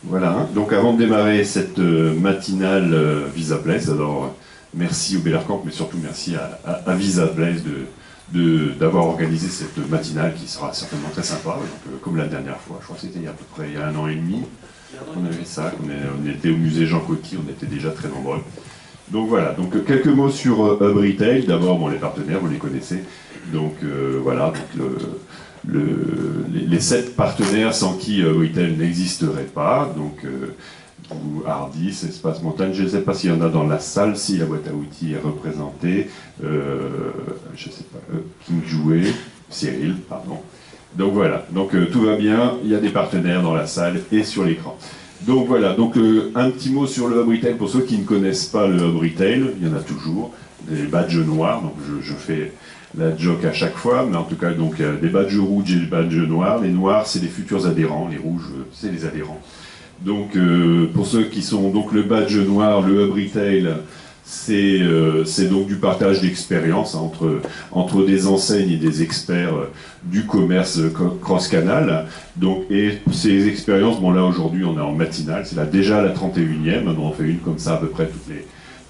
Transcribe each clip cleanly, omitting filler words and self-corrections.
Voilà, donc avant de démarrer cette matinale Visa Place, alors merci au Bellercamp, mais surtout merci à Visa Place d'avoir organisé cette matinale qui sera certainement très sympa, donc, comme la dernière fois, je crois que c'était il y a à peu près il y a 1 an et demi, on avait ça, on était au musée Jean Coty, on était déjà très nombreux. Donc voilà, donc quelques mots sur Hub Retail, d'abord bon, les partenaires, vous les connaissez, donc voilà, donc les 7 partenaires sans qui Retail n'existerait pas, donc Hardis, Espace Montagne, je ne sais pas s'il y en a dans la salle, si la boîte à outils est représentée, je ne sais pas, King Jouet, Cyril, pardon. Donc voilà, donc tout va bien, il y a des partenaires dans la salle et sur l'écran. Donc voilà, donc un petit mot sur le Hub Retail pour ceux qui ne connaissent pas le Hub Retail, il y en a toujours, des badges noirs, donc je fais la joke à chaque fois, mais en tout cas donc des badges rouges et des badges noirs. Les noirs c'est les futurs adhérents, les rouges c'est les adhérents. Donc pour ceux qui sont donc le badge noir, le Hub Retail, c'est donc du partage d'expérience entre des enseignes et des experts du commerce cross-canal. Donc, et ces expériences, bon là aujourd'hui on est en matinale, c'est là déjà la 31e, on en fait une comme ça à peu près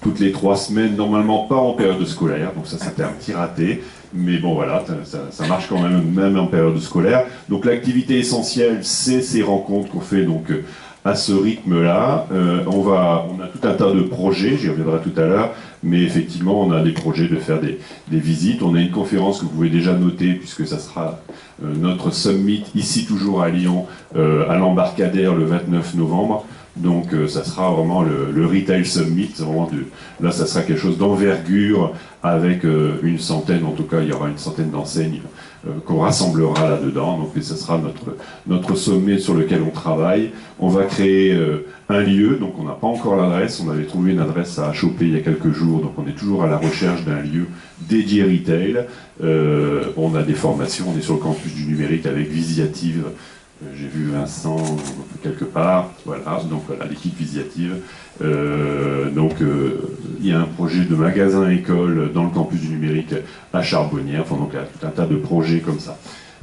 toutes les 3 semaines, normalement pas en période scolaire, donc ça c'était un petit raté, mais bon voilà, ça marche quand même en période scolaire. Donc l'activité essentielle, c'est ces rencontres qu'on fait donc à ce rythme-là. On a tout un tas de projets, j'y reviendrai tout à l'heure, mais effectivement on a des projets de faire des visites. On a une conférence que vous pouvez déjà noter, puisque ça sera notre summit, ici toujours à Lyon, à l'Embarcadère le 29 novembre. Donc ça sera vraiment le Retail Summit, vraiment là ça sera quelque chose d'envergure, avec une centaine, en tout cas il y aura une centaine d'enseignes qu'on rassemblera là-dedans, donc ça sera notre sommet sur lequel on travaille. On va créer un lieu, donc on n'a pas encore l'adresse, on avait trouvé une adresse à choper il y a quelques jours, donc on est toujours à la recherche d'un lieu dédié retail. On a des formations, on est sur le campus du numérique avec Visiative. J'ai vu Vincent quelque part, voilà, donc voilà, l'équipe Visiative. Il y a un projet de magasin-école dans le campus du numérique à Charbonnières, enfin donc il y a tout un tas de projets comme ça.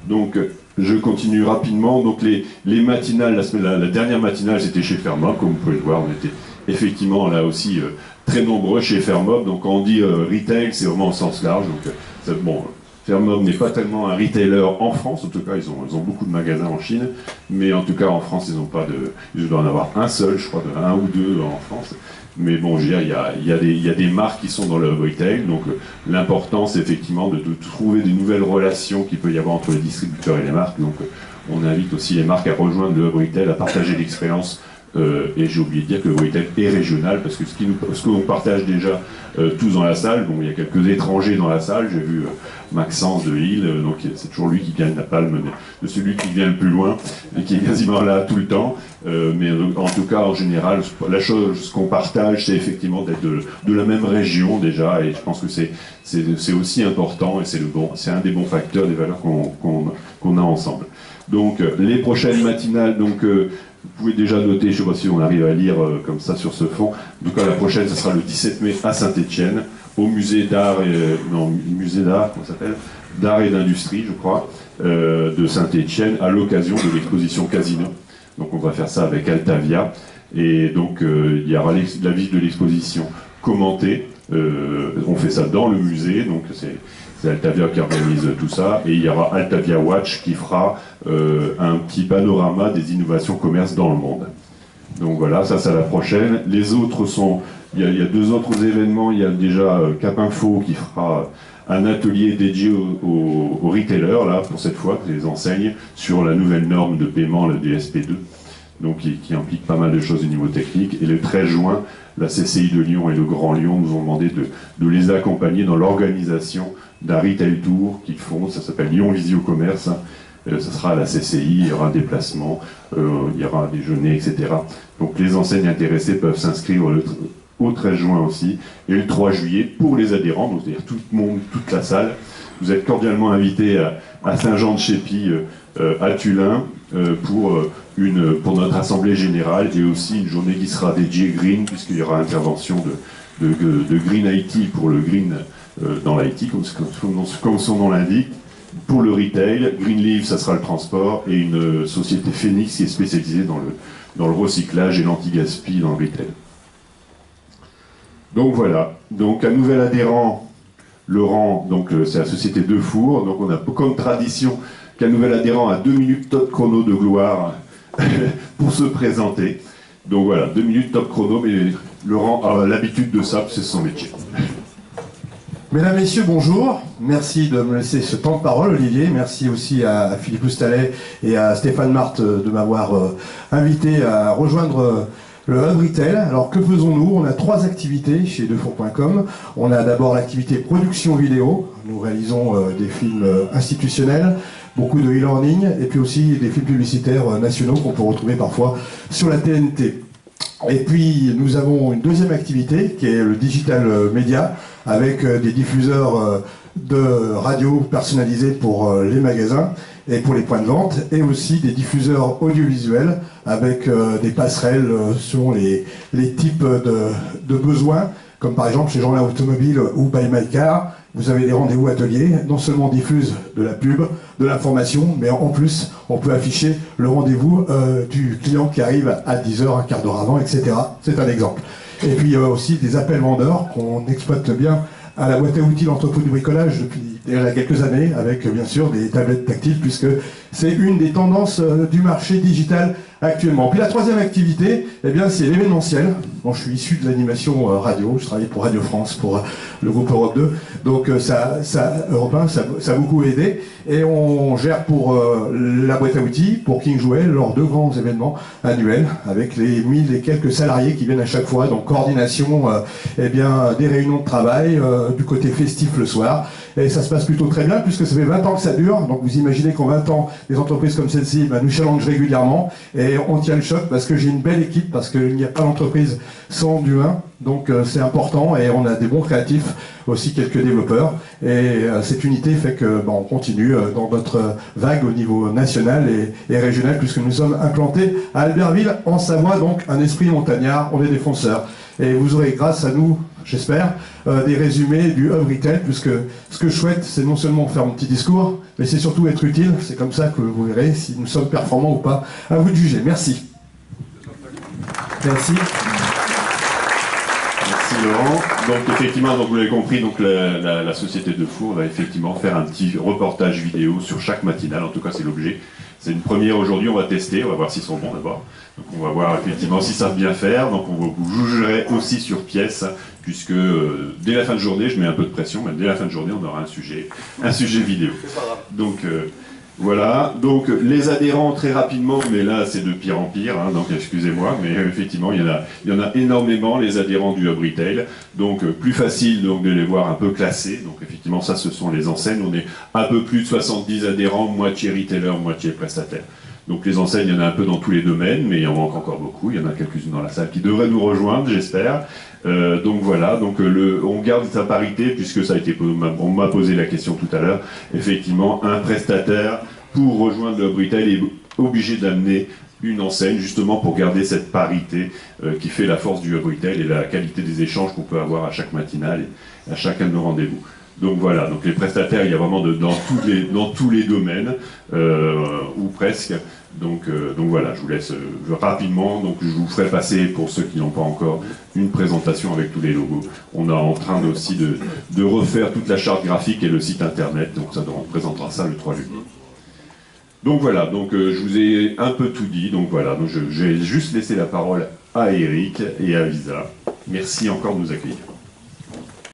Donc je continue rapidement, donc les matinales, la dernière matinale c'était chez Fermob, comme vous pouvez le voir, on était effectivement là aussi très nombreux chez Fermob, donc quand on dit retail c'est vraiment au sens large, donc bon. Fermob n'est pas tellement un retailer en France, en tout cas ils ont beaucoup de magasins en Chine, mais en tout cas en France ils n'ont pas ils doivent en avoir un seul, je crois, un ou deux en France. Mais bon, je veux dire, il y a des marques qui sont dans le retail, donc l'important c'est effectivement de trouver des nouvelles relations qu'il peut y avoir entre les distributeurs et les marques. Donc on invite aussi les marques à rejoindre le retail, à partager l'expérience. Et j'ai oublié de dire que le retail est régional, parce que ce que l'on partage déjà tous dans la salle, bon, il y a quelques étrangers dans la salle, j'ai vu Maxence de Lille, donc c'est toujours lui qui gagne la palme de celui qui vient le plus loin, et qui est quasiment là tout le temps, mais en tout cas en général, ce qu'on partage c'est effectivement d'être de la même région déjà, et je pense que c'est aussi important, et c'est un des bons facteurs des valeurs qu'on a ensemble. Donc les prochaines matinales, donc vous pouvez déjà noter, je ne sais pas si on arrive à lire comme ça sur ce fond. En tout cas, la prochaine, ce sera le 17 mai à Saint-Étienne, au musée d'art comment ça s'appelle, d'art et d'industrie, je crois, de Saint-Étienne, à l'occasion de l'exposition Casino. Donc on va faire ça avec Altavia. Et donc il y aura la visite de l'exposition commentée. On fait ça dans le musée, donc c'est Altavia qui organise tout ça, et il y aura Altavia Watch qui fera un petit panorama des innovations commerce dans le monde. Donc voilà, ça c'est la prochaine. Les autres sont, il y a 2 autres événements. Il y a déjà Cap Info qui fera un atelier dédié aux retailers, là, pour cette fois, les enseignes, sur la nouvelle norme de paiement, la DSP2, donc qui implique pas mal de choses au niveau technique. Et le 13 juin, la CCI de Lyon et le Grand Lyon nous ont demandé de les accompagner dans l'organisation d'un retail tour qu'ils font, ça s'appelle Lyon Visio Commerce. Ça sera à la CCI, il y aura un déplacement, il y aura un déjeuner, etc. Donc les enseignes intéressées peuvent s'inscrire au 13 juin aussi, et le 3 juillet pour les adhérents, donc c'est-à-dire tout le monde, toute la salle. Vous êtes cordialement invités à Saint-Jean-de-Chépy, à Tullin, pour notre assemblée générale, et aussi une journée qui sera dédiée Green, puisqu'il y aura intervention de Green IT pour le Green dans l'IT, comme son nom l'indique. Pour le retail, Greenleaf, ça sera le transport, et une société Phoenix qui est spécialisée dans le recyclage et l'anti-gaspi dans le retail. Donc voilà, donc un nouvel adhérent, Laurent, donc c'est la société Deux Fours, donc on a comme tradition qu'un nouvel adhérent a 2 minutes top chrono de gloire pour se présenter. Donc voilà, 2 minutes top chrono, mais Laurent a l'habitude de ça, c'est son métier. Mesdames, Messieurs, bonjour. Merci de me laisser ce temps de parole, Olivier. Merci aussi à Philippe Oustalet et à Stéphane Marthe de m'avoir invité à rejoindre le Hub Retail. Alors, que faisons-nous? On a 3 activités chez Defour.com. On a d'abord l'activité production vidéo. Nous réalisons des films institutionnels, beaucoup de e-learning, et puis aussi des films publicitaires nationaux qu'on peut retrouver parfois sur la TNT. Et puis, nous avons une deuxième activité qui est le digital média, avec des diffuseurs de radio personnalisés pour les magasins et pour les points de vente, et aussi des diffuseurs audiovisuels avec des passerelles selon les types de besoins, comme par exemple chez Journal Automobile ou Buy My Car. Vous avez des rendez-vous ateliers, non seulement on diffuse de la pub, de l'information, mais en plus, on peut afficher le rendez-vous du client qui arrive à 10h, un quart d'heure avant, etc. C'est un exemple. Et puis aussi des appels vendeurs qu'on exploite bien à la boîte à outils l'entrepôt du bricolage depuis déjà quelques années, avec bien sûr des tablettes tactiles, puisque c'est une des tendances du marché digital actuellement. Puis la troisième activité, eh bien, c'est l'événementiel. Bon, je suis issu de l'animation radio, je travaille pour Radio France, pour le groupe Europe 2, donc Europe 1, ça a beaucoup aidé. Et on gère pour la boîte à outils, pour King Jouet, leurs 2 grands événements annuels, avec les 1000 et quelques salariés qui viennent à chaque fois, donc coordination, eh bien, des réunions de travail, du côté festif le soir. Et ça se passe plutôt très bien, puisque ça fait 20 ans que ça dure. Donc vous imaginez qu'en 20 ans, des entreprises comme celle-ci nous challengent régulièrement. Et on tient le choc parce que j'ai une belle équipe, parce qu'il n'y a pas d'entreprise sans du humain. Donc c'est important, et on a des bons créatifs, aussi quelques développeurs. Et cette unité fait que on continue dans notre vague au niveau national et régional, puisque nous sommes implantés à Albertville, en Savoie, donc un esprit montagnard, on est des fonceurs. Et vous aurez, grâce à nous, j'espère, des résumés du Hub Retail, puisque ce que je souhaite, c'est non seulement faire mon petit discours, mais c'est surtout être utile. C'est comme ça que vous verrez si nous sommes performants ou pas. À vous de juger. Merci. Merci. Merci Laurent. Donc effectivement, donc, vous l'avez compris, donc la société Deux Fours va effectivement faire un petit reportage vidéo sur chaque matinale. En tout cas, c'est l'objet. C'est une première aujourd'hui, on va tester, on va voir s'ils sont bons d'abord. Donc on va voir effectivement s'ils savent bien faire. Donc on vous jugerez aussi sur pièce, puisque dès la fin de journée, je mets un peu de pression, mais dès la fin de journée, on aura un sujet vidéo. Donc voilà, donc les adhérents très rapidement, mais là c'est de pire en pire, hein, donc excusez-moi, mais effectivement il y en a énormément, les adhérents du Hub Retail, donc plus facile donc, de les voir un peu classés, donc effectivement ça ce sont les enseignes, on est un peu plus de 70 adhérents, moitié retailer, moitié prestataire. Donc les enseignes, il y en a un peu dans tous les domaines, mais il en manque encore beaucoup, il y en a quelques-unes dans la salle qui devraient nous rejoindre, j'espère. Donc voilà, donc on garde sa parité, puisque ça a été, on m'a posé la question tout à l'heure. Effectivement, un prestataire pour rejoindre le Hub Retail est obligé d'amener une enseigne, justement pour garder cette parité qui fait la force du Hub Retail et la qualité des échanges qu'on peut avoir à chaque matinale et à chacun de nos rendez-vous. Donc voilà, donc les prestataires, il y a vraiment dans tous les domaines, ou presque. Donc voilà, je vous laisse rapidement, donc je vous ferai passer, pour ceux qui n'ont pas encore, une présentation avec tous les logos. On est en train aussi de refaire toute la charte graphique et le site internet, donc ça, on présentera ça le 3 juillet. Donc voilà, donc je vous ai un peu tout dit, donc voilà, donc je vais juste laisser la parole à Eric et à Visa. Merci encore de nous accueillir.